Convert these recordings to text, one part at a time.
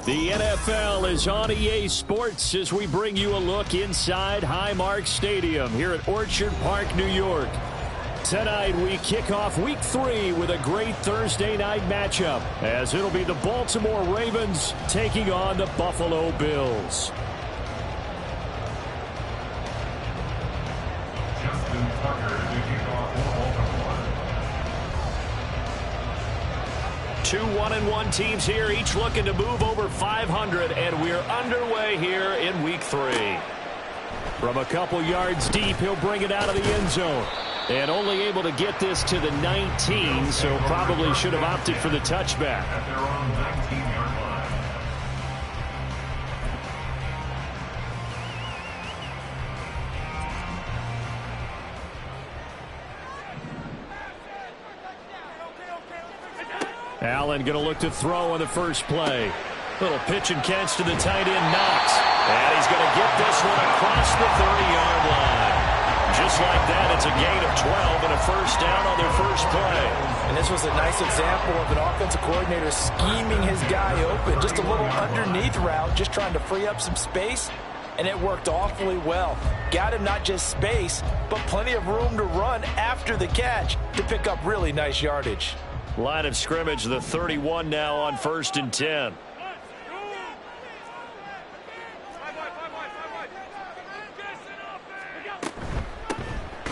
The NFL is on EA Sports as we bring you a look inside Highmark Stadium here at Orchard Park, New York. Tonight we kick off Week 3 with a great Thursday night matchup as it'll be the Baltimore Ravens taking on the Buffalo Bills. Two 1-1 teams here, each looking to move over 500, and we're underway here in Week 3. From a couple yards deep, he'll bring it out of the end zone. And only able to get this to the 19, so probably should have opted for the touchback. At their own 19-yard line. Allen going to look to throw on the first play. Little pitch and catch to the tight end, Knox. And he's going to get this one across the 30-yard line. Just like that, it's a gain of 12 and a first down on their first play. And this was a nice example of an offensive coordinator scheming his guy open. Just a little underneath route, just trying to free up some space. And it worked awfully well. Got him not just space, but plenty of room to run after the catch to pick up really nice yardage. Line of scrimmage, the 31 now on 1st and 10.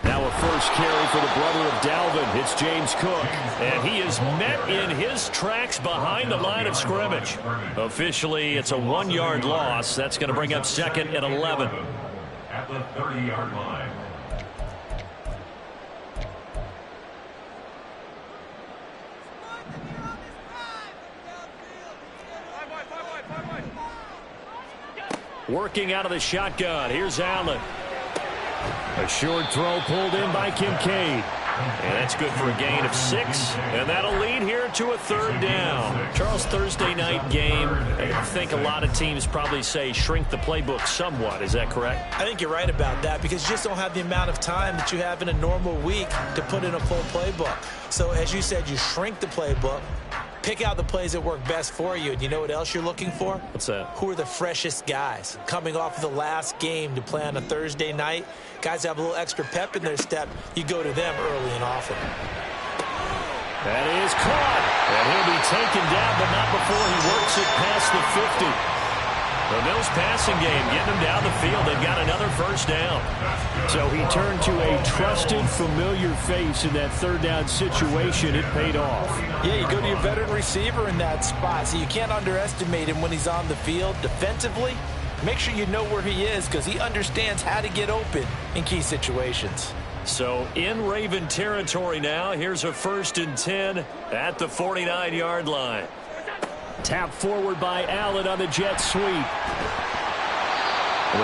Now a first carry for the brother of Dalvin. It's James Cook. And he is met in his tracks behind the line of scrimmage. Officially, it's a 1-yard loss. That's going to bring up 2nd and 11. At the 30-yard line. Working out of the shotgun. Here's Allen. A short throw pulled in by Kincaid. And that's good for a gain of 6. And that'll lead here to a 3rd down. Charles, Thursday night game, I think a lot of teams probably say shrink the playbook somewhat. Is that correct? I think you're right about that because you just don't have the amount of time that you have in a normal week to put in a full playbook. So as you said, you shrink the playbook. Pick out the plays that work best for you. And you know what else you're looking for? What's that? Who are the freshest guys? Coming off of the last game to play on a Thursday night, guys have a little extra pep in their step. You go to them early and often. That is caught. And he'll be taken down, but not before he works it past the 50. The Bills passing game, getting them down the field. They've got another first down. So he turned to a trusted, familiar face in that 3rd down situation. It paid off. Yeah, you go to your veteran receiver in that spot, so you can't underestimate him when he's on the field. Defensively, make sure you know where he is because he understands how to get open in key situations. So in Raven territory now, here's a 1st and 10 at the 49-yard line. Tap forward by Allen on the jet sweep. The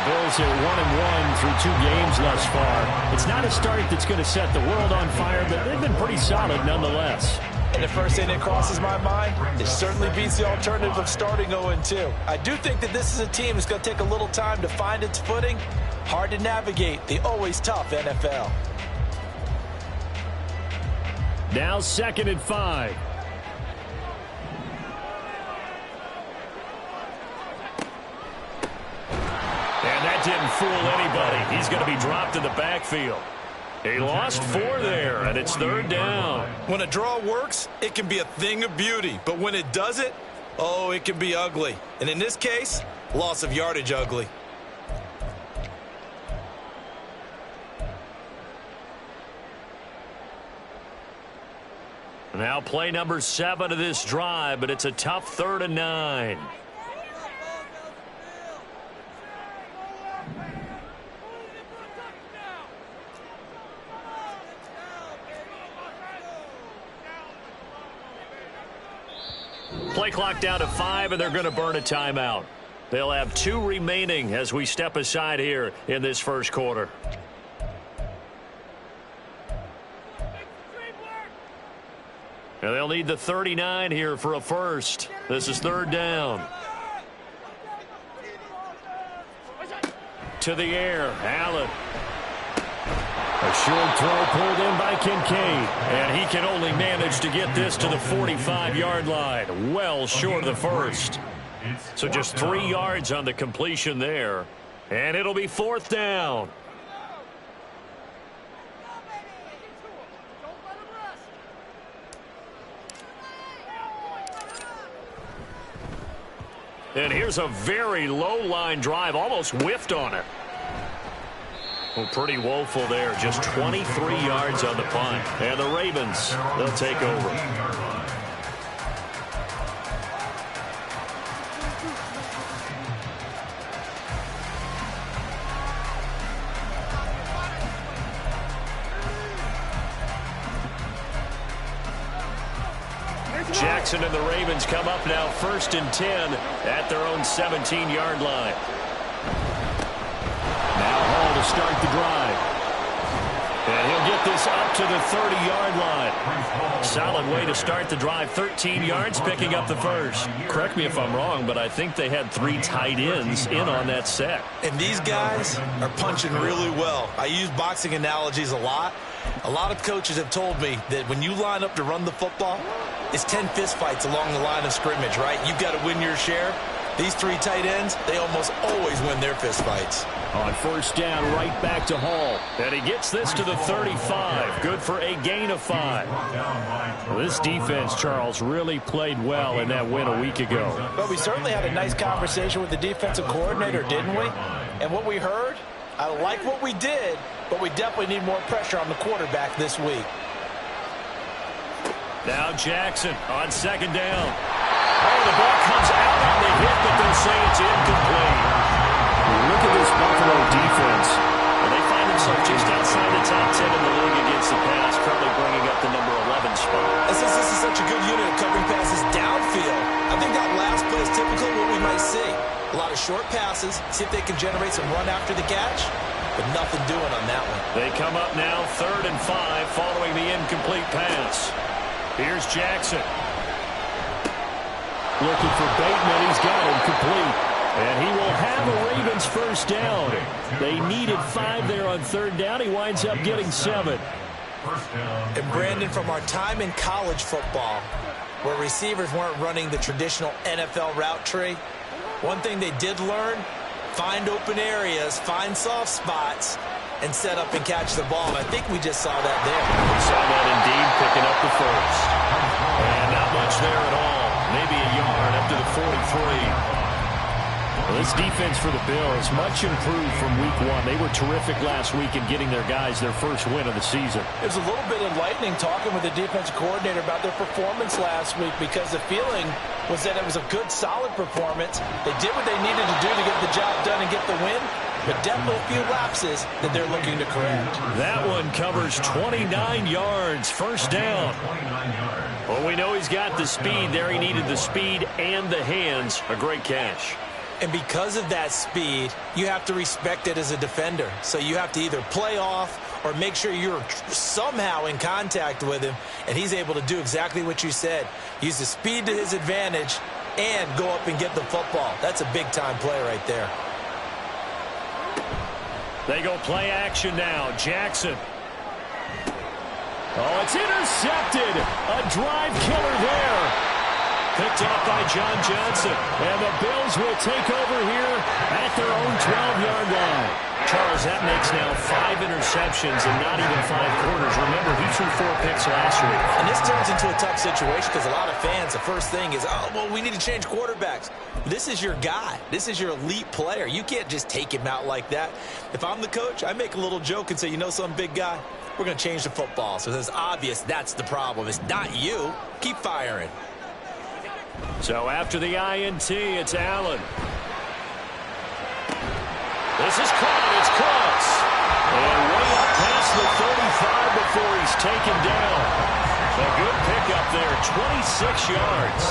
Bills are 1-1 through 2 games thus far. It's not a start that's going to set the world on fire, but they've been pretty solid nonetheless. And the first thing that crosses my mind, it certainly beats the alternative of starting 0-2. I do think that this is a team that's going to take a little time to find its footing. Hard to navigate the always tough NFL. Now 2nd and 5. And that didn't fool anybody. He's going to be dropped in the backfield. He lost 4 there, and it's 3rd down. When a draw works, it can be a thing of beauty. But when it doesn't, oh, it can be ugly. And in this case, loss of yardage ugly. Now play number 7 of this drive, but it's a tough 3rd and 9. Play clock down to 5, and they're going to burn a timeout. They'll have 2 remaining as we step aside here in this first quarter. And they'll need the 39 here for a first. This is 3rd down. To the air, Allen. A short throw pulled in by Kincaid. And he can only manage to get this to the 45-yard line. Well short of the first. So just 3 yards on the completion there. And it'll be 4th down. And here's a very low line drive, almost whiffed on it. Well, pretty woeful there. Just 23 yards on the punt. And the Ravens, they'll take over. Jackson and the Ravens come up now 1st and 10 at their own 17-yard line. Now Hall to start the drive. And he'll get this up to the 30-yard line. Solid way to start the drive. 13 yards, picking up the first. Correct me if I'm wrong, but I think they had 3 tight ends in on that set. And these guys are punching really well. I use boxing analogies a lot. A lot of coaches have told me that when you line up to run the football, it's 10 fistfights along the line of scrimmage, right? You've got to win your share. These 3 tight ends, they almost always win their fistfights. On 1st down, right back to Hall. And he gets this to the 35. Good for a gain of 5. Well, this defense, Charles, really played well in that win a week ago. But we certainly had a nice conversation with the defensive coordinator, didn't we? And what we heard, I like what we did, but we definitely need more pressure on the quarterback this week. Now Jackson on 2nd down. Oh, the ball comes out on the hit, but they'll say it's incomplete. Look at this Buffalo defense. And they find themselves just outside the top 10 in the league against the pass, currently bringing up the number 11 spot. And since this is such a good unit of covering passes downfield, I think that last play is typically what we might see. A lot of short passes, see if they can generate some run after the catch, but nothing doing on that one. They come up now 3rd and 5 following the incomplete pass. Here's Jackson. Looking for Bateman. He's got him complete. And he will have a Ravens 1st down. They needed 5 there on 3rd down. He winds up getting 7. And Brandon, from our time in college football, where receivers weren't running the traditional NFL route tree, one thing they did learn, find open areas, find soft spots, and set up and catch the ball. I think we just saw that there. We saw that indeed, picking up the 1st. And not much there at all. Maybe a yard up to the 43. Well, this defense for the Bills much improved from week 1. They were terrific last week in getting their guys their first win of the season. It was a little bit enlightening talking with the defensive coordinator about their performance last week, because the feeling was that it was a good, solid performance. They did what they needed to do to get the job done and get the win, but definitely a few lapses that they're looking to correct. That one covers 29 yards, 1st down. Well, we know he's got the speed there. He needed the speed and the hands. A great catch. And because of that speed, you have to respect it as a defender. So you have to either play off or make sure you're somehow in contact with him, and he's able to do exactly what you said. Use the speed to his advantage and go up and get the football. That's a big-time play right there. They go play action now. Jackson. Oh, it's intercepted. A drive killer there. Picked up by John Johnson. And the Bills will take over here at their own 12-yard line. Charles, that makes now 5 interceptions and not even 5 quarters. Remember, he threw 4 picks last week. And this turns into a tough situation because a lot of fans, the first thing is, oh, well, we need to change quarterbacks. This is your guy. This is your elite player. You can't just take him out like that. If I'm the coach, I make a little joke and say, you know some big guy, we're going to change the football. So it's obvious that's the problem. It's not you. Keep firing. So after the INT, it's Allen. This is caught. It's close. And way up past the 35 before he's taken down. A good pickup there, 26 yards.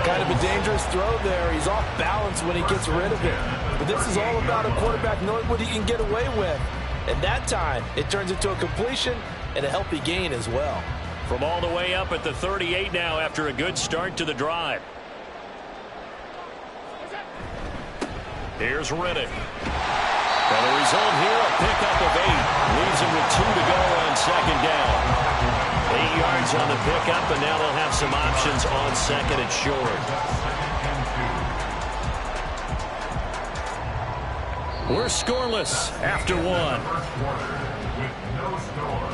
Kind of a dangerous throw there. He's off balance when he gets rid of it. But this is all about a quarterback knowing what he can get away with. And that time, it turns into a completion and a healthy gain as well. From all the way up at the 38 now after a good start to the drive. Here's Riddick. And the result here, a pickup of 8. Leaves him with 2 to go on 2nd down. 8 yards on the pickup, and now they'll have some options on 2nd and short. We're scoreless after one. First quarter with no score.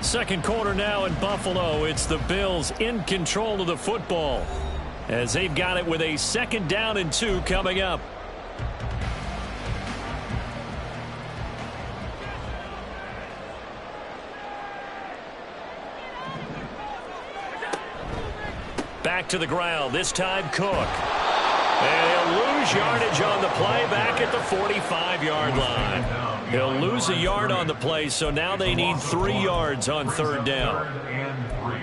Second quarter now in Buffalo. It's the Bills in control of the football as they've got it with a 2nd down and 2 coming up. Back to the ground, this time Cook. And he'll lose yardage on the play back at the 45-yard line. He'll lose a yard on the play, so now they need 3 yards on 3rd down. Third and 3.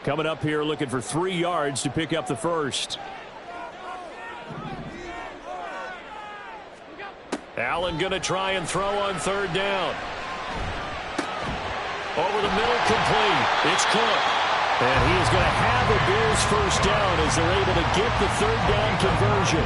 Coming up here looking for 3 yards to pick up the first. Allen going to try and throw on 3rd down. Over the middle, complete. It's Cook. And he is going to have the Bills first down as they're able to get the 3rd down conversion.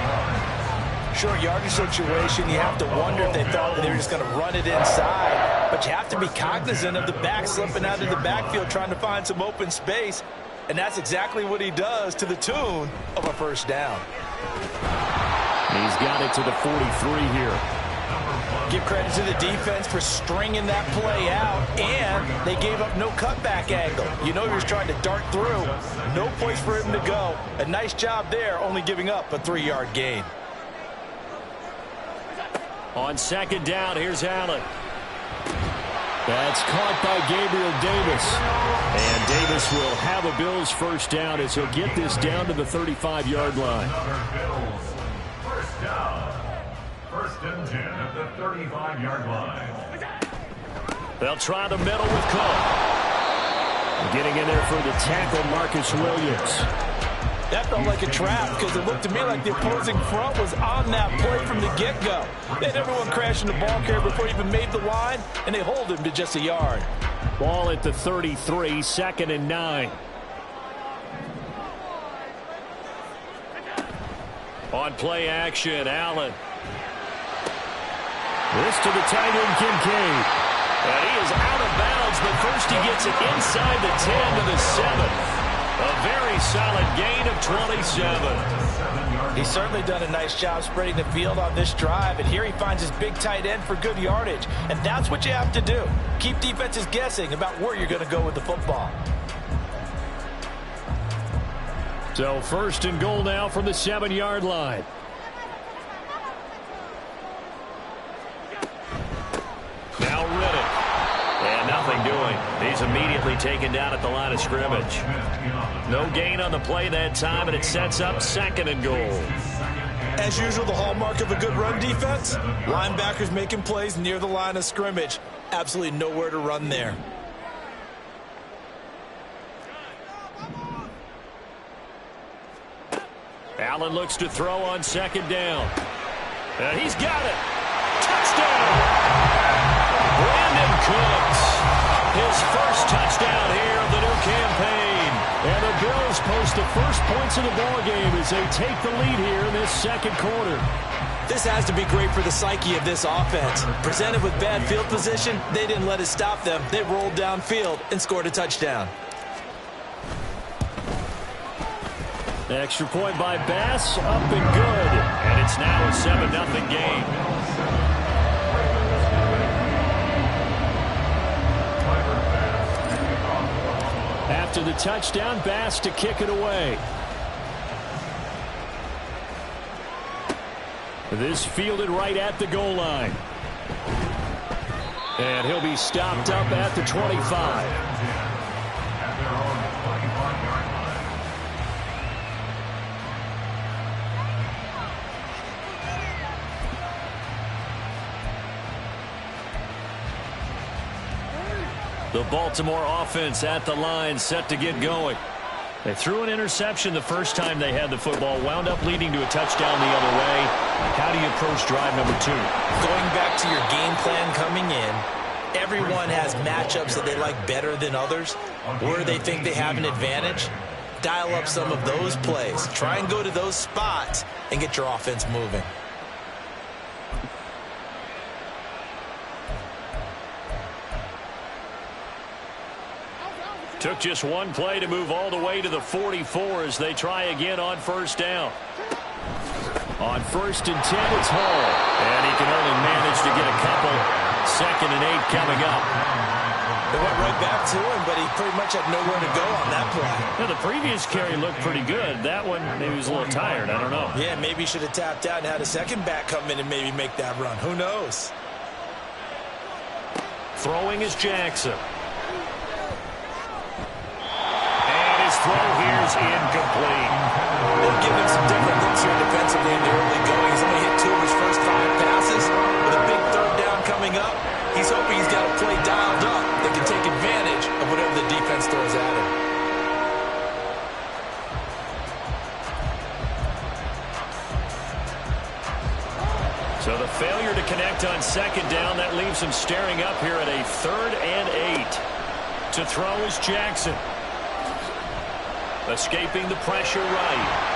Short yardage situation, you have to wonder if they thought that they were just going to run it inside. But you have to be cognizant of the back slipping out of the backfield trying to find some open space. And that's exactly what he does to the tune of a first down. He's got it to the 43 here. Give credit to the defense for stringing that play out, and they gave up no cutback angle. You know he was trying to dart through. No place for him to go. A nice job there, only giving up a 3-yard gain. On 2nd down, here's Allen. That's caught by Gabriel Davis. And Davis will have a Bills first down as he'll get this down to the 35-yard line. Another Bills first down. 1st and 10 at the 35-yard line. They'll try the middle with Cook. Getting in there for the tackle, Marcus Williams. That felt like a trap because it looked to me like the opposing front was on that play from the get-go. They had everyone crashing the ball carrier before he even made the line, and they hold him to just a yard. Ball at the 33, 2nd and 9. On play action, Allen. This to the tight end, Kincaid. And he is out of bounds, but first he gets it inside the 10 to the 7. A very solid gain of 27. He's certainly done a nice job spreading the field on this drive, and here he finds his big tight end for good yardage. And that's what you have to do. Keep defenses guessing about where you're going to go with the football. So 1st and goal now from the 7-yard line. Now Riddick. And nothing doing. He's immediately taken down at the line of scrimmage. No gain on the play that time, and it sets up 2nd and goal. As usual, the hallmark of a good run defense, linebackers making plays near the line of scrimmage. Absolutely nowhere to run there. Allen looks to throw on 2nd down. And he's got it. Touchdown! Brandon Cooks, his first touchdown here of the new campaign. And the Bills post the first points of the ballgame as they take the lead here in this 2nd quarter. This has to be great for the psyche of this offense. Presented with bad field position, they didn't let it stop them. They rolled downfield and scored a touchdown. Extra point by Bass, up and good. And it's now a 7-0 game. After the touchdown, Bass to kick it away. This fielded right at the goal line. And he'll be stopped up at the 25. The Baltimore offense at the line, set to get going. They threw an interception the first time they had the football, wound up leading to a touchdown the other way. How do you approach drive number 2? Going back to your game plan coming in, everyone has matchups that they like better than others, where they think they have an advantage. Dial up some of those plays. Try and go to those spots and get your offense moving. Took just one play to move all the way to the 44 as they try again on first down. On 1st and 10, it's Hall. And he can only manage to get a couple. 2nd and 8 coming up. They went right back to him, but he pretty much had nowhere to go on that play. Yeah, the previous carry looked pretty good. That one, maybe he was a little tired. I don't know. Yeah, maybe he should have tapped out and had a second back come in and maybe make that run. Who knows? Throwing is Jackson. And his throw here is incomplete. They'll give him some different looks here defensively in the early going. He's only hit 2 of his first 5 passes. With a big 3rd down coming up, he's hoping he's got a play dialed up that can take advantage of whatever the defense throws at him. So the failure to connect on 2nd down, that leaves him staring up here at a 3rd and 8. To throw is Jackson. Escaping the pressure right.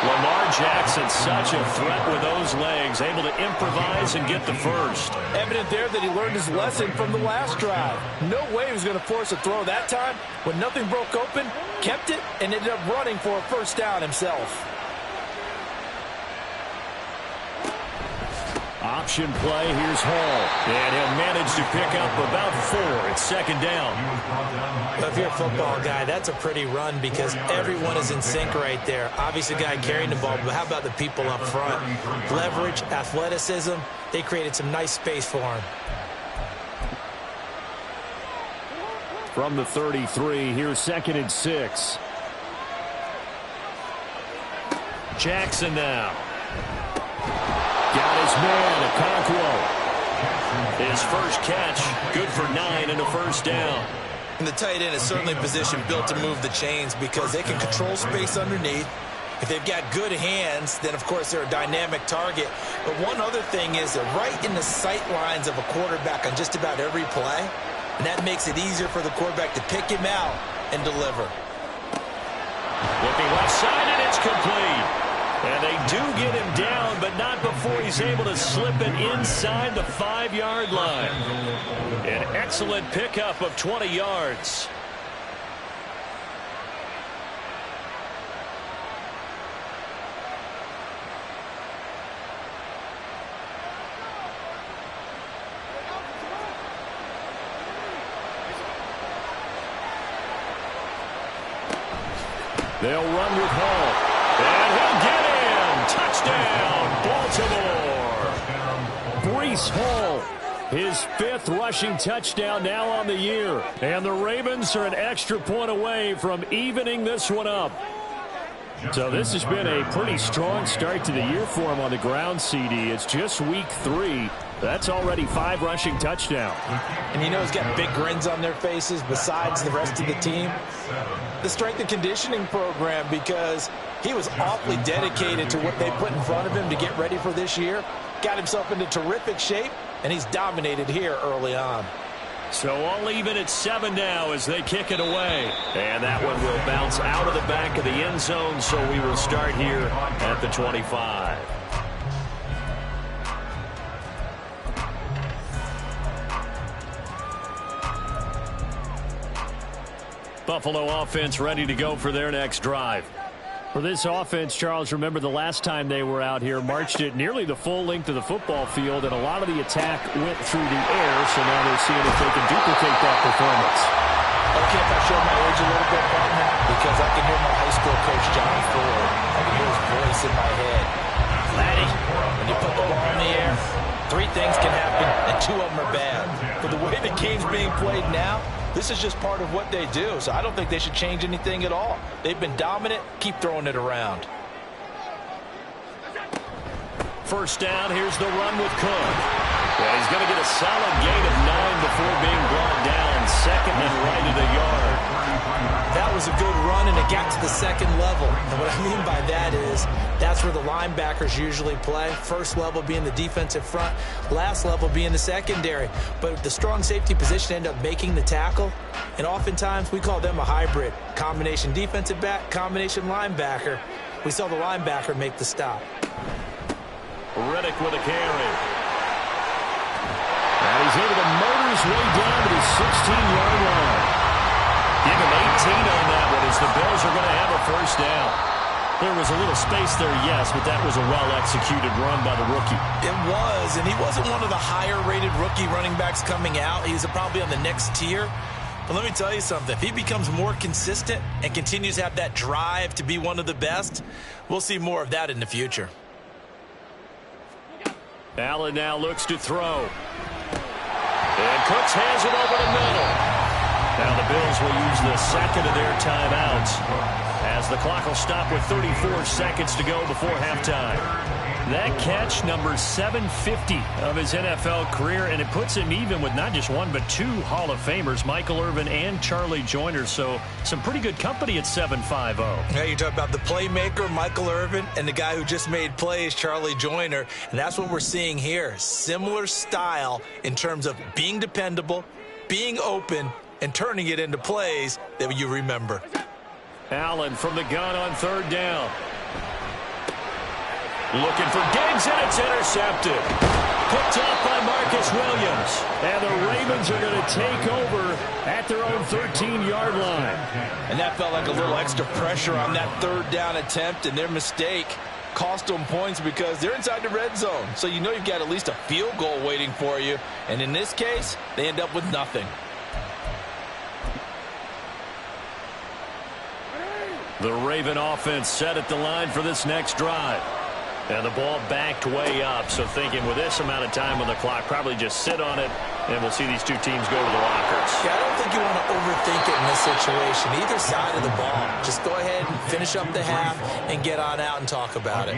Lamar Jackson, such a threat with those legs, able to improvise and get the first. Evident there that he learned his lesson from the last drive. No way he was going to force a throw that time. When nothing broke open, kept it, and ended up running for a first down himself. Option play, here's Hall. And he'll manage to pick up about 4. It's 2nd down. If you're a football guy, that's a pretty run because everyone is in sync right there. Obviously, the guy carrying the ball, but how about the people up front? Leverage, athleticism, they created some nice space for him. From the 33, here's 2nd and 6. Jackson now. Got his man, Okonkwo. His first catch, good for 9 and a first down. And the tight end is certainly a position built to move the chains because they can control space underneath. If they've got good hands, then, of course, they're a dynamic target. But one other thing is they're right in the sight lines of a quarterback on just about every play. And that makes it easier for the quarterback to pick him out and deliver. Looking left side, and it's complete. And they do get him down, but not before he's able to slip it inside the 5-yard line. An excellent pickup of 20 yards. They'll run with Hall. And he'll get in. Touchdown, Baltimore. Breece Hall, his 5th rushing touchdown now on the year. And the Ravens are an extra point away from evening this one up. So this has been a pretty strong start to the year for him on the ground, CD. It's just week 3. That's already 5 rushing touchdowns. And you know he's got big grins on their faces besides the rest of the team. The strength and conditioning program, because he was awfully dedicated to what they put in front of him to get ready for this year. Got himself into terrific shape, and he's dominated here early on. So all even at 7 now as they kick it away. And that one will bounce out of the back of the end zone, so we will start here at the 25. Buffalo offense ready to go for their next drive. For this offense, Charles, remember the last time they were out here, marched it nearly the full length of the football field, and a lot of the attack went through the air, so now they're seeing if they can duplicate that performance. Okay, if I show my age a little bit, partner, because I can hear my high school coach, John Ford. I can hear his voice in my head. Laddie, when you put the ball in the air, 3 things can happen, and 2 of them are bad. But the way the game's being played now, this is just part of what they do, so I don't think they should change anything at all. They've been dominant. Keep throwing it around. First down, here's the run with Cook. Yeah, he's going to get a solid gain of 9 before being brought down. 2nd and right at the yard. That was a good run, and it got to the 2nd level. And what I mean by that is that's where the linebackers usually play. First level being the defensive front, last level being the secondary. But the strong safety position ended up making the tackle, and oftentimes we call them a hybrid. Combination defensive back, combination linebacker. We saw the linebacker make the stop. Reddick with a carry. And he's able to motor his way down to the 16-yard line. Give him 18 on that one as the Bills are going to have a first down. There was a little space there, yes, but that was a well-executed run by the rookie. It was, and he wasn't one of the higher-rated rookie running backs coming out. He's probably on the next tier. But let me tell you something. If he becomes more consistent and continues to have that drive to be one of the best, we'll see more of that in the future. Allen now looks to throw. And Cooks has it over the middle. Now the Bills will use the second of their timeouts as the clock will stop with 34 seconds to go before halftime. That catch, number 750 of his NFL career, and it puts him even with not just one but two Hall of Famers, Michael Irvin and Charlie Joyner. So some pretty good company at 750. Yeah, you talk about the playmaker, Michael Irvin, and the guy who just made plays, Charlie Joyner. And that's what we're seeing here. Similar style in terms of being dependable, being open, and turning it into plays that you remember. Allen from the gun on third down. Looking for Diggs, and it's intercepted. Picked off by Marcus Williams. And the Ravens are going to take over at their own 13-yard line. And that felt like a little extra pressure on that third down attempt, and their mistake cost them points because they're inside the red zone. So you know you've got at least a field goal waiting for you. And in this case, they end up with nothing. The Raven offense set at the line for this next drive. And the ball backed way up, so thinking with this amount of time on the clock, probably just sit on it, and we'll see these two teams go to the lockers. Yeah, I don't think you want to overthink it in this situation. Either side of the ball. Just go ahead and finish up the half and get on out and talk about it.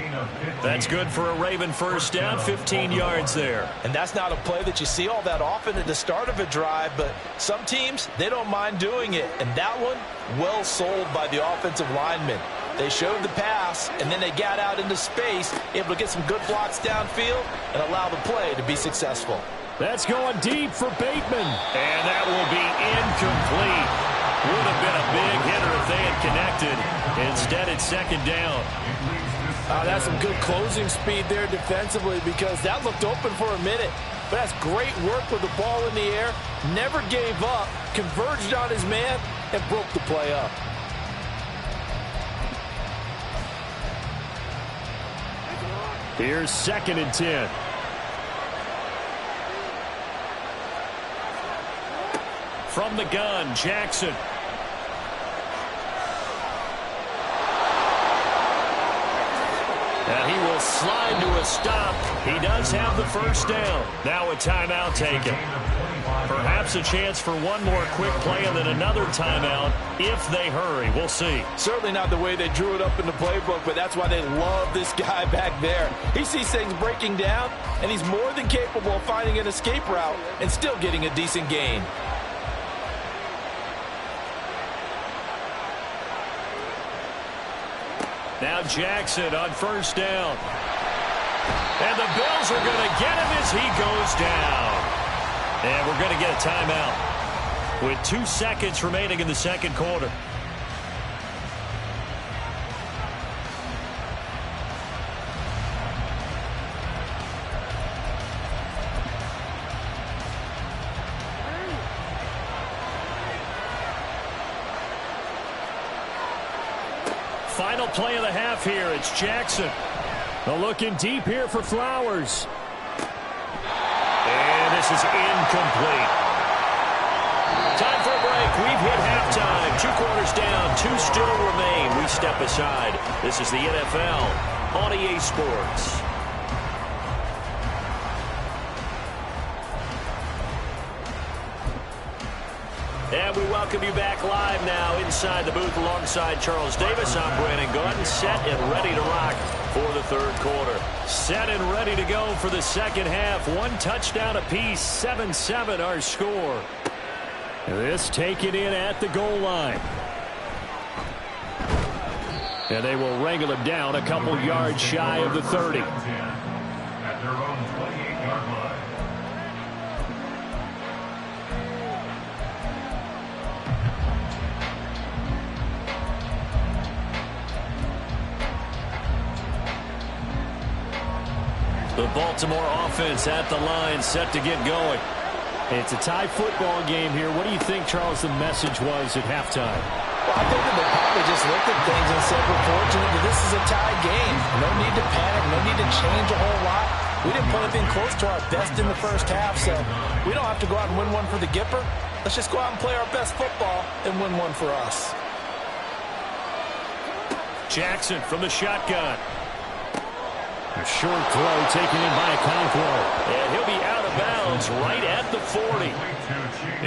That's good for a Raven first down, 15 yards there. And that's not a play that you see all that often at the start of a drive, but some teams, they don't mind doing it. And that one, well sold by the offensive lineman. They showed the pass, and then they got out into space, able to get some good blocks downfield and allow the play to be successful. That's going deep for Bateman. And that will be incomplete. Would have been a big hitter if they had connected. Instead, it's second down. That's some good closing speed there defensively because that looked open for a minute. But that's great work with the ball in the air. Never gave up, converged on his man, and broke the play up. Here's 2nd and 10. From the gun, Jackson. And he will slide to a stop. He does have the first down. Now a timeout taken. Perhaps a chance for one more quick play and then another timeout if they hurry. We'll see. Certainly not the way they drew it up in the playbook, but that's why they love this guy back there. He sees things breaking down, and he's more than capable of finding an escape route and still getting a decent gain. Now Jackson on first down. And the Bills are going to get him as he goes down. And we're going to get a timeout with 2 seconds remaining in the second quarter. Final play of the half here. It's Jackson. Looking deep here for Flowers. And this is incomplete. Time for a break. We've hit halftime. 2 quarters down. 2 still remain. We step aside. This is the NFL on EA Sports. And we welcome you back live now inside the booth alongside Charles Davis. I'm Brandon Gordon, set and ready to rock for the third quarter. Set and ready to go for the second half. 1 touchdown apiece, 7-7 our score. This taken in at the goal line. And they will wrangle him down a couple yards shy of the 30. At their own 28-yard line. The Baltimore offense at the line, set to get going. It's a tie football game here. What do you think, Charles, the message was at halftime? Well, I think that they probably just looked at things and said, we're fortunate that this is a tie game. No need to panic, no need to change a whole lot. We didn't put anything close to our best in the first half, so we don't have to go out and win one for the Gipper. Let's just go out and play our best football and win one for us. Jackson from the shotgun. A short throw taken in by Okonkwo. And he'll be out of bounds right at the 40.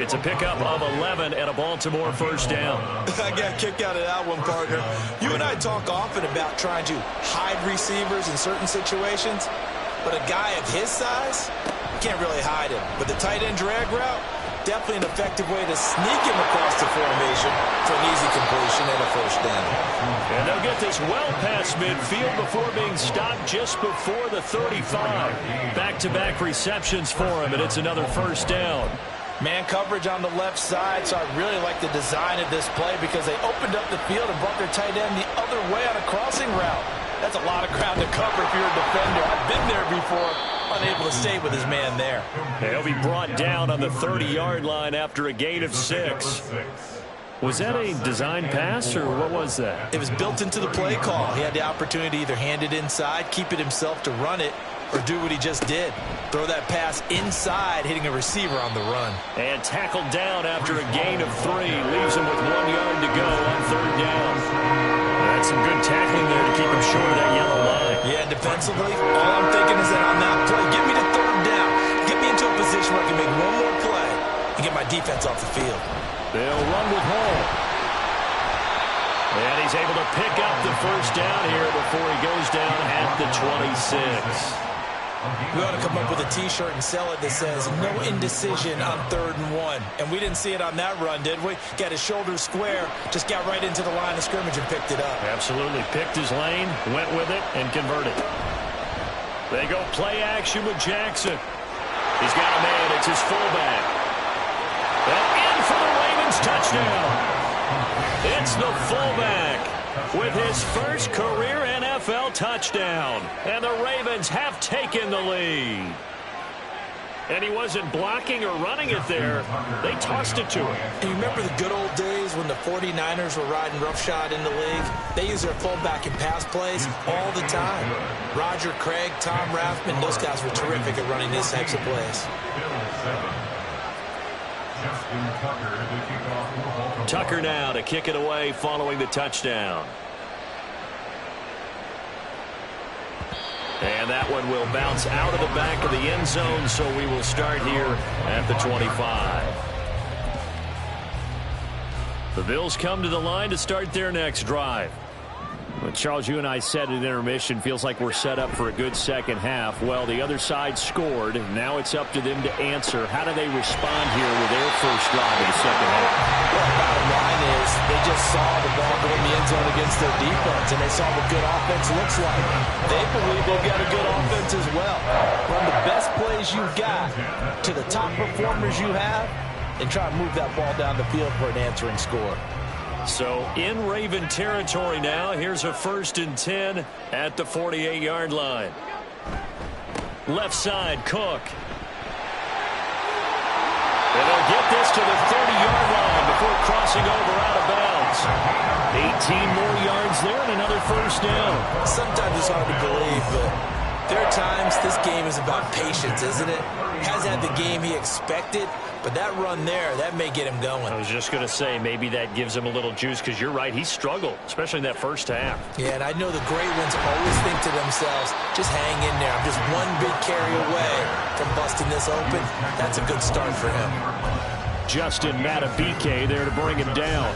It's a pickup of 11 and a Baltimore first down. I got a kick out of that one, partner. You and I talk often about trying to hide receivers in certain situations, but a guy of his size, you can't really hide him. But the tight end drag route, definitely an effective way to sneak him across the formation for an easy completion and a first down. And they'll get this well past midfield before being stopped just before the 35. Back-to-back receptions for him, and it's another first down. Man coverage on the left side, so I really like the design of this play because they opened up the field and brought their tight end the other way on a crossing route. That's a lot of ground to cover if you're a defender. I've been there before, unable to stay with his man there. He'll be brought down on the 30-yard line after a gain of 6. Was that a design pass, or what was that? It was built into the play call. He had the opportunity to either hand it inside, keep it himself to run it, or do what he just did. Throw that pass inside, hitting a receiver on the run. And tackled down after a gain of 3. Leaves him with 1 yard to go on third down. That's some good tackling there to keep him short of that yellow line. Yeah, defensively, all I'm thinking is that on that play, get me to third down. Get me into a position where I can make one more play and get my defense off the field. They'll run with Hall. And he's able to pick up the first down here before he goes down at the 26. We ought to come up with a T-shirt and sell it that says, no indecision on 3rd and 1. And we didn't see it on that run, did we? Got his shoulders square, just got right into the line of scrimmage and picked it up. Absolutely. Picked his lane, went with it, and converted. They go play action with Jackson. He's got a man. It's his fullback. And in for the Ravens touchdown. It's the fullback with his first career NFL touchdown. And the Ravens have taken the lead. And he wasn't blocking or running it there. They tossed it to him. And you remember the good old days when the 49ers were riding roughshod in the league? They use their fullback in pass plays all the time. Roger Craig, Tom Rathman, those guys were terrific at running these types of plays. Tucker now to kick it away following the touchdown. And that one will bounce out of the back of the end zone, so we will start here at the 25. The Bills come to the line to start their next drive. Well, Charles, you and I said at intermission, feels like we're set up for a good second half. Well, the other side scored. Now it's up to them to answer. How do they respond here with their first drive in the second half? Well, bottom line is they just saw the ball go in the end zone against their defense, and they saw what good offense looks like. They believe they've got a good offense as well. Run the best plays you've got to the top performers you have and try to move that ball down the field for an answering score. So in Raven territory now, here's a 1st and 10 at the 48-yard line. Left side, Cook. And they'll get this to the 30-yard line before crossing over out of bounds. 18 more yards there and another first down. Sometimes it's hard to believe, but there are times this game is about patience, isn't it? Hasn't had the game he expected, but that run there, that may get him going. I was just going to say, maybe that gives him a little juice, because you're right, he struggled, especially in that first half. Yeah, and I know the great ones always think to themselves, just hang in there. I'm just one big carry away from busting this open. That's a good start for him. Justin Matabike there to bring him down.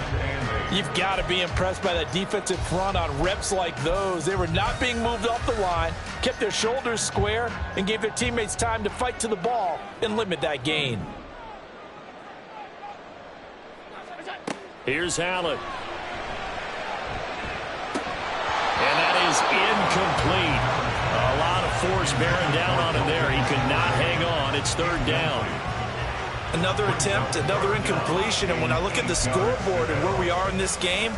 You've got to be impressed by that defensive front on reps like those. They were not being moved off the line, kept their shoulders square, and gave their teammates time to fight to the ball and limit that gain. Here's Allen. And that is incomplete. A lot of force bearing down on him there. He could not hang on. It's 3rd down. Another attempt, another incompletion, and when I look at the scoreboard and where we are in this game,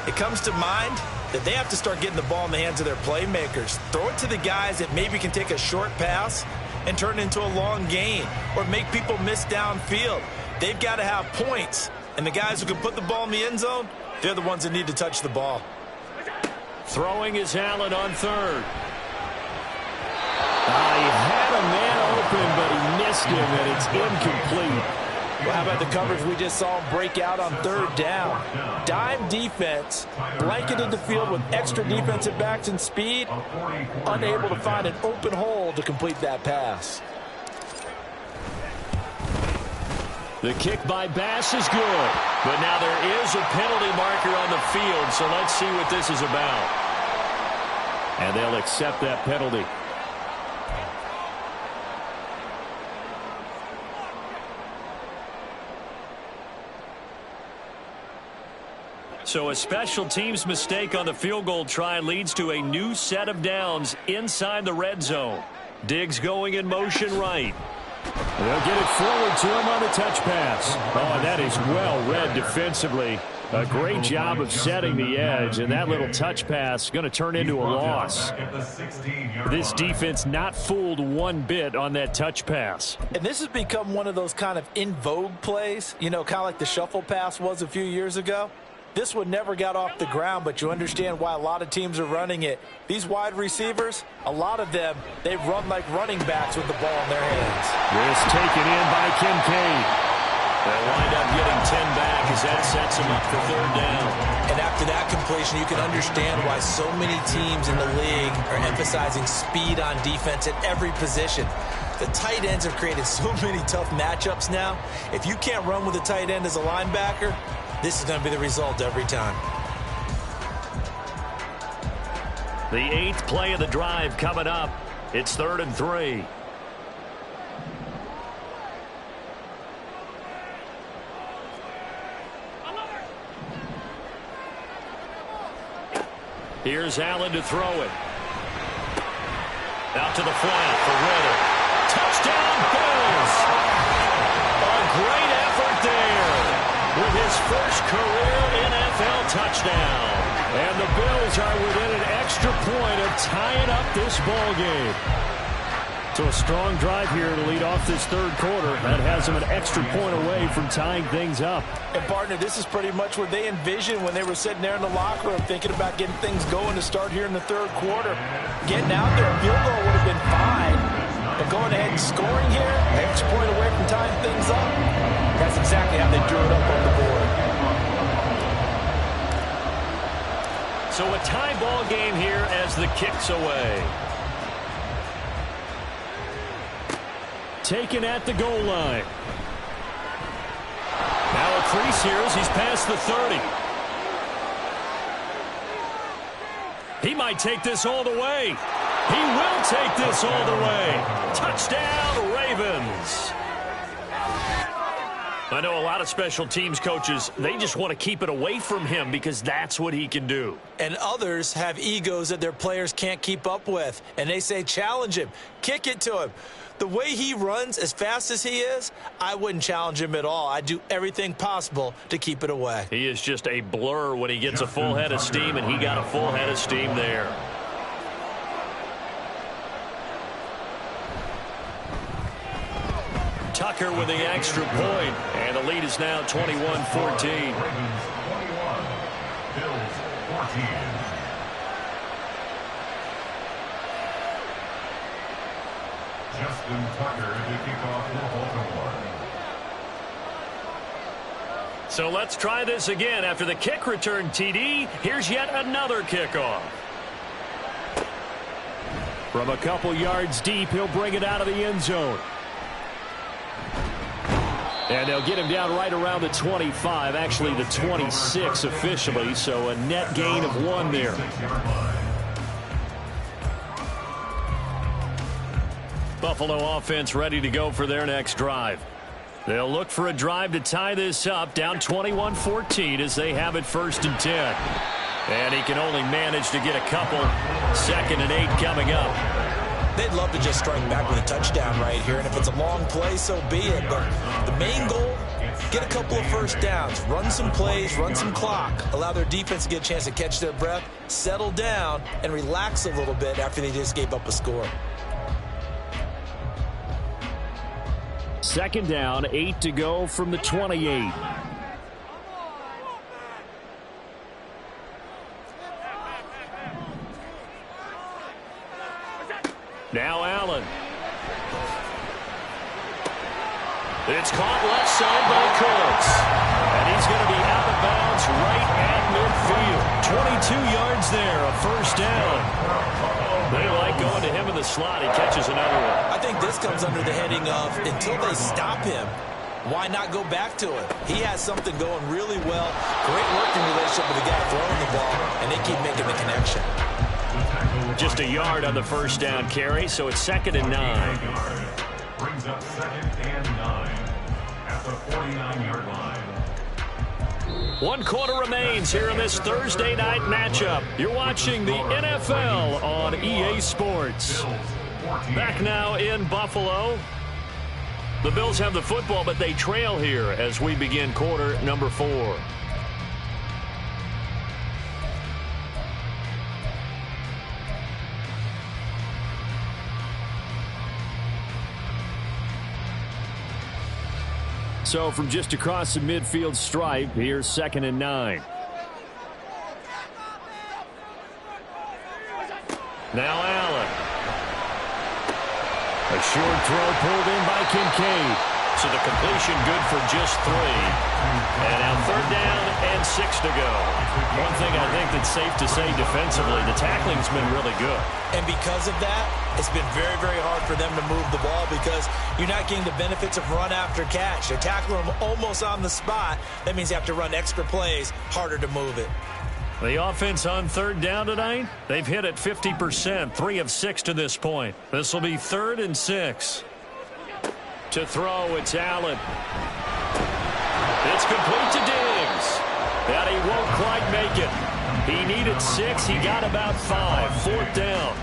it comes to mind that they have to start getting the ball in the hands of their playmakers. Throw it to the guys that maybe can take a short pass and turn it into a long gain or make people miss downfield. They've got to have points, and the guys who can put the ball in the end zone, they're the ones that need to touch the ball. Throwing is Allen on third. He had a man open, but he missed him, and it's incomplete. Well, how about the coverage we just saw him break out on third down? Dime defense, blanketed the field with extra defensive backs and speed, unable to find an open hole to complete that pass. The kick by Bass is good, but now there is a penalty marker on the field, so let's see what this is about. And they'll accept that penalty. So a special teams mistake on the field goal try leads to a new set of downs inside the red zone. Diggs going in motion right. They'll get it forward to him on the touch pass. Oh, and that is well read defensively. A great job of setting the edge, and that little touch pass is going to turn into a loss. This defense not fooled one bit on that touch pass. And this has become one of those kind of in vogue plays, you know, kind of like the shuffle pass was a few years ago. This one never got off the ground, but you understand why a lot of teams are running it. These wide receivers, a lot of them, they run like running backs with the ball in their hands. This taken in by Kincaid. They'll wind up getting 10 back as that sets them up for third down. And after that completion, you can understand why so many teams in the league are emphasizing speed on defense at every position. The tight ends have created so many tough matchups now. If you can't run with a tight end as a linebacker, this is going to be the result every time. The 8th play of the drive coming up. It's 3rd and 3. Here's Allen to throw it. Out to the flat for Ritter. Touchdown, Bills! A great effort there with his first career NFL touchdown. And the Bills are within an extra point of tying up this ball game. So a strong drive here to lead off this third quarter. That has them an extra point away from tying things up. And, partner, this is pretty much what they envisioned when they were sitting there in the locker room thinking about getting things going to start here in the third quarter. Getting out there, a field goal would have been fine. But going ahead and scoring here, extra point away from tying things up, that's exactly how they drew it up on the board. So a tie ball game here as the kick's away. Taken at the goal line. Now a crease here as he's past the 30. He might take this all the way. He will take this all the way. Touchdown, Ravens. I know a lot of special teams coaches, they just want to keep it away from him because that's what he can do. And others have egos that their players can't keep up with. And they say, challenge him, kick it to him. The way he runs as fast as he is, I wouldn't challenge him at all. I'd do everything possible to keep it away. He is just a blur when he gets a full head of steam, and he got a full head of steam there. Tucker with the extra point, and the lead is now 21-14. Ravens 21, Bills 14. Justin Tucker to kick off for Baltimore. So let's try this again. After the kick return TD, here's yet another kickoff. From a couple yards deep, he'll bring it out of the end zone. And they'll get him down right around the 25, actually the 26 officially, so a net gain of 1 there. Buffalo offense ready to go for their next drive. They'll look for a drive to tie this up, down 21-14 as they have it 1st and 10. And he can only manage to get a couple. 2nd and 8 coming up. They'd love to just strike back with a touchdown right here, and if it's a long play, so be it. But the main goal, get a couple of first downs, run some plays, run some clock, allow their defense to get a chance to catch their breath, settle down, and relax a little bit after they just gave up a score. second down, 8 to go from the 28. Now Allen. It's caught left side by Cooks. And he's going to be out of bounds right at midfield. 22 yards there, a first down. They like going to him in the slot. He catches another one. I think this comes under the heading of until they stop him, why not go back to him? He has something going really well. Great working relationship with the guy throwing the ball, and they keep making the connection. Just a yard on the first down carry, so it's 2nd and 9. Brings up 2nd and 9 at the 49-yard line. 1 quarter remains here in this Thursday night matchup. You're watching the NFL on EA Sports. Back now in Buffalo. The Bills have the football, but they trail here as we begin quarter number 4. So from just across the midfield stripe, here's 2nd and 9. Now Allen. A short throw pulled in by Kincaid. So the completion good for just 3. And now 3rd down and 6 to go. One thing I think that's safe to say defensively, the tackling's been really good. And because of that, it's been very, very hard for them to move the ball because you're not getting the benefits of run after catch. They're tackling them almost on the spot. That means you have to run extra plays, harder to move it. The offense on 3rd down tonight, they've hit it 50%, 3 of 6 to this point. This will be 3rd and 6. To throw, it's Allen. It's complete to Diggs. And he won't quite make it. He needed 6. He got about 5. 4th down.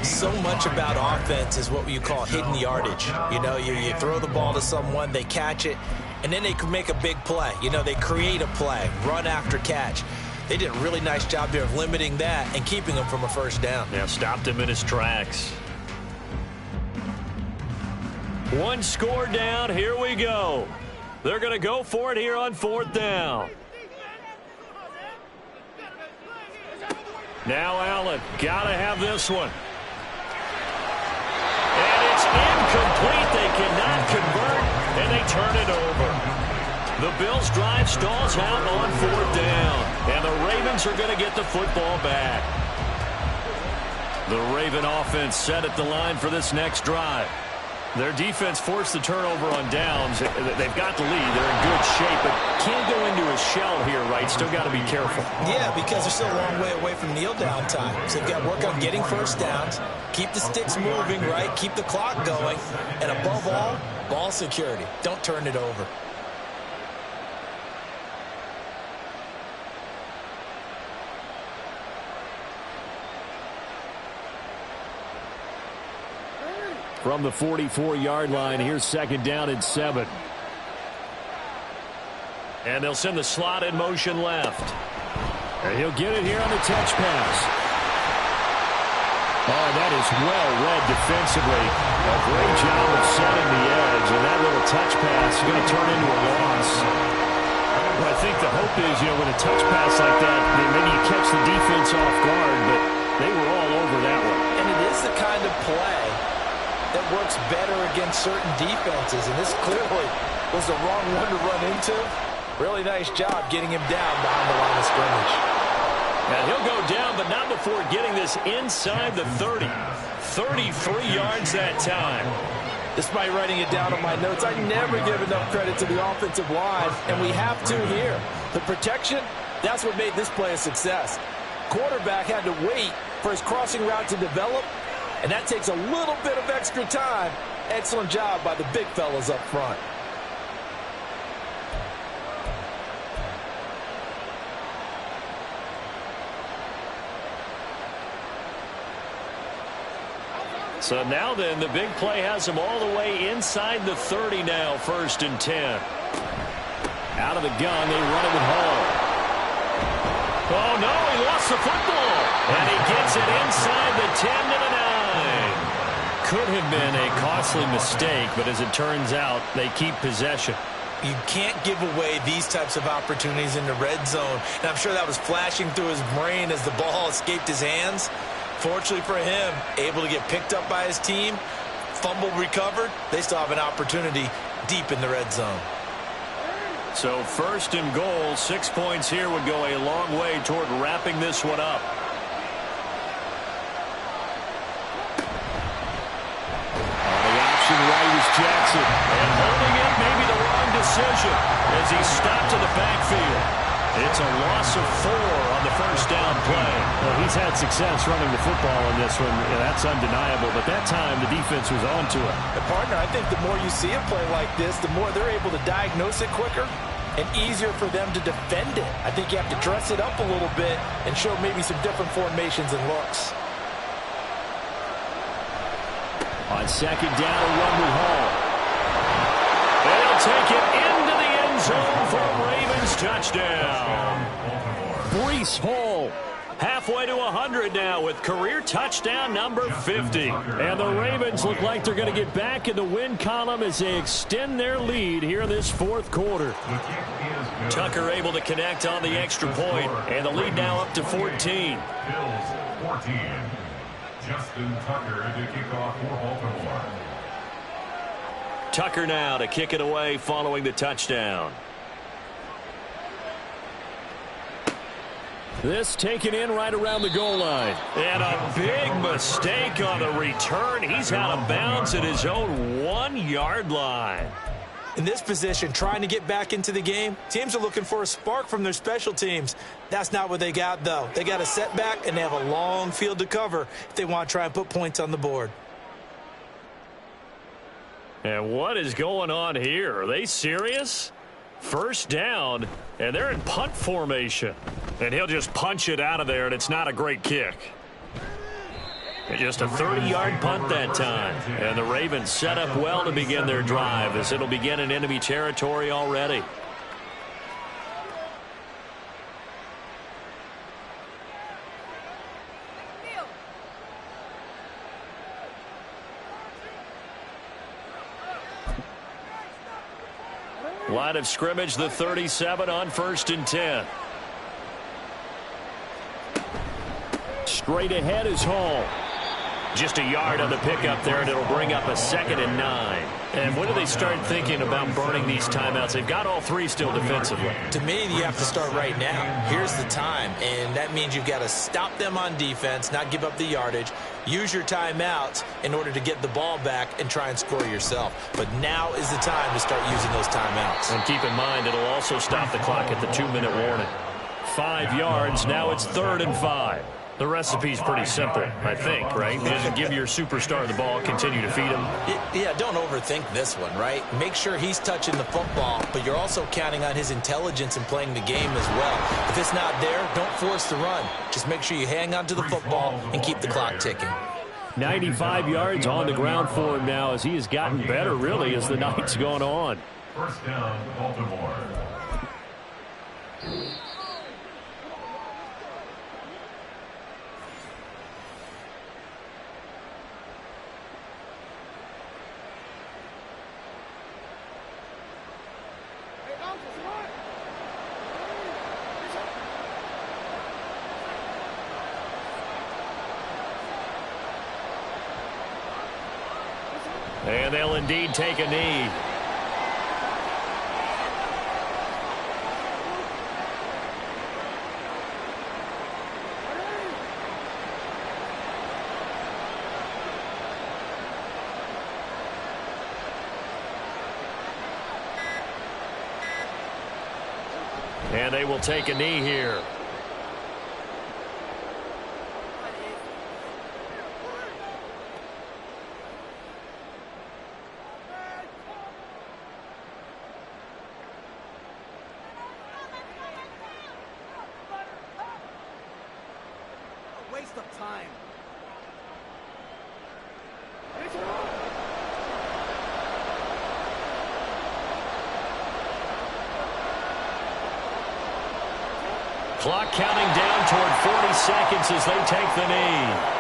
So much about offense is what you call hidden yardage. You know, you throw the ball to someone, they catch it, and then they can make a big play. You know, they create a play, run after catch. They did a really nice job there of limiting that and keeping him from a first down. Yeah, stopped him in his tracks. 1 score down. Here we go. They're going to go for it here on 4th down. Now Allen. Got to have this one. And it's incomplete. They cannot convert, and they turn it over. The Bills' drive stalls out on 4th down. And the Ravens are going to get the football back. The Raven offense set at the line for this next drive. Their defense forced the turnover on downs. They've got the lead. They're in good shape, but can't go into a shell here, right? Still got to be careful. Yeah, because they're still a long way away from kneel down time. So they've got to work on getting first downs, keep the sticks moving, right? Keep the clock going. And above all, ball security. Don't turn it over. From the 44-yard line, here's 2nd down and 7. And they'll send the slot in motion left. And he'll get it here on the touch pass. Oh, that is well read defensively. A great job of setting the edge, and that little touch pass is going to turn into a loss. Well, I think the hope is, with a touch pass like that, maybe you catch the defense off guard, but they were all over that one. And it is the kind of play that works better against certain defenses, and this clearly was the wrong one to run into. Really nice job getting him down behind the line of scrimmage. Now he'll go down, but not before getting this inside the 30. 33 yards that time. Despite writing it down on my notes, I never give enough credit to the offensive line, and we have to here. The protection, that's what made this play a success. Quarterback had to wait for his crossing route to develop, and that takes a little bit of extra time. Excellent job by the big fellas up front. So now then, the big play has him all the way inside the 30 now, 1st and 10. Out of the gun, they run it with Hall. Oh, no, he lost the football. And he gets it inside the 10 to the 9. could have been a costly mistake, but as it turns out, they keep possession. You can't give away these types of opportunities in the red zone. And I'm sure that was flashing through his brain as the ball escaped his hands. Fortunately for him, able to get picked up by his team, fumble recovered. They still have an opportunity deep in the red zone. So 1st and goal, 6 points here would go a long way toward wrapping this one up. Right is Jackson, and holding it may be the wrong decision as he's stopped in the backfield. It's a loss of 4 on the 1st down play. Well, he's had success running the football in this one, and that's undeniable, but that time the defense was on to it. The partner, I think the more you see a play like this, the more they're able to diagnose it quicker and easier for them to defend it. I think you have to dress it up a little bit and show maybe some different formations and looks. On 2nd down, a run with Hall. And he'll take it into the end zone for a Ravens touchdown. Breece Hall, halfway to 100 now with career touchdown number 50. And the Ravens look like they're going to get back in the win column as they extend their lead here in this 4th quarter. Tucker able to connect on the extra point, and the lead now up to 14. Bills 14. Justin Tucker to kick off for Baltimore. Tucker now to kick it away following the touchdown. This taken in right around the goal line. And a big mistake on the return. He's out of bounds at his own 1-yard line. In this position, trying to get back into the game, teams are looking for a spark from their special teams. That's not what they got, though. They got a setback, and they have a long field to cover if they want to try and put points on the board. And what is going on here? Are they serious? 1st down, and they're in punt formation. And he'll just punch it out of there, and it's not a great kick. And just a 30-yard punt that time. And the Ravens set up well to begin their drive as it'll begin in enemy territory already. Line of scrimmage, the 37 on 1st and 10. Straight ahead is Hall. Just a yard on the pickup there, and it'll bring up a 2nd and 9. And when do they start thinking about burning these timeouts? They've got all 3 still defensively. To me, you have to start right now. Here's the time, and that means you've got to stop them on defense, not give up the yardage. Use your timeouts in order to get the ball back and try and score yourself. But now is the time to start using those timeouts. And keep in mind, it'll also stop the clock at the 2-minute warning. 5 yards, now it's 3rd and 5. The recipe's pretty simple, I think, right? Just give your superstar the ball, continue to feed him. Yeah, don't overthink this one, right? Make sure he's touching the football, but you're also counting on his intelligence in playing the game as well. If it's not there, don't force the run. Just make sure you hang on to the football and keep the clock ticking. 95 yards on the ground for him now as he has gotten better, really, as the night's gone on. 1st down, Baltimore. And they'll indeed take a knee. And they will take a knee here. Waste of time. Clock counting down toward 40 seconds as they take the knee.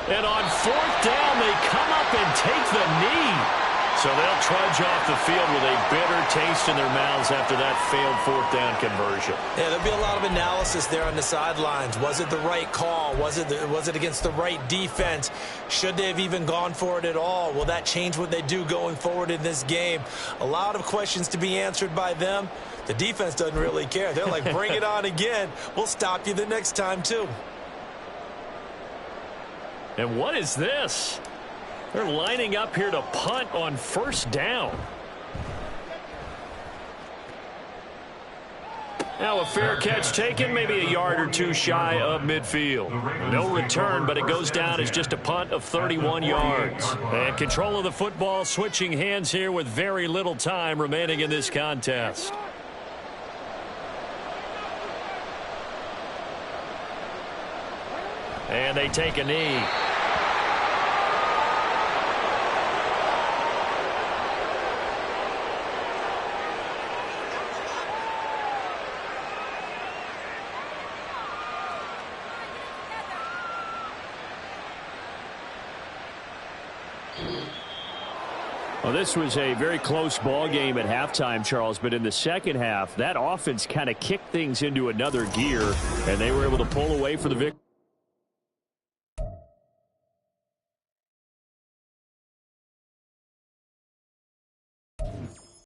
And on fourth down, they come up and take the knee. So they'll trudge off the field with a bitter taste in their mouths after that failed fourth down conversion. Yeah, there'll be a lot of analysis there on the sidelines. Was it the right call? Was it against the right defense? Should they have even gone for it at all? Will that change what they do going forward in this game? A lot of questions to be answered by them. The defense doesn't really care. They're like, bring it on again. We'll stop you the next time, too. And what is this? They're lining up here to punt on first down. Now a fair catch taken, maybe a yard or two shy of midfield. No return, but it goes down as just a punt of 31 yards. And control of the football switching hands here with very little time remaining in this contest. And they take a knee. Well, this was a very close ball game at halftime, Charles, but in the second half, that offense kind of kicked things into another gear, and they were able to pull away for the victory.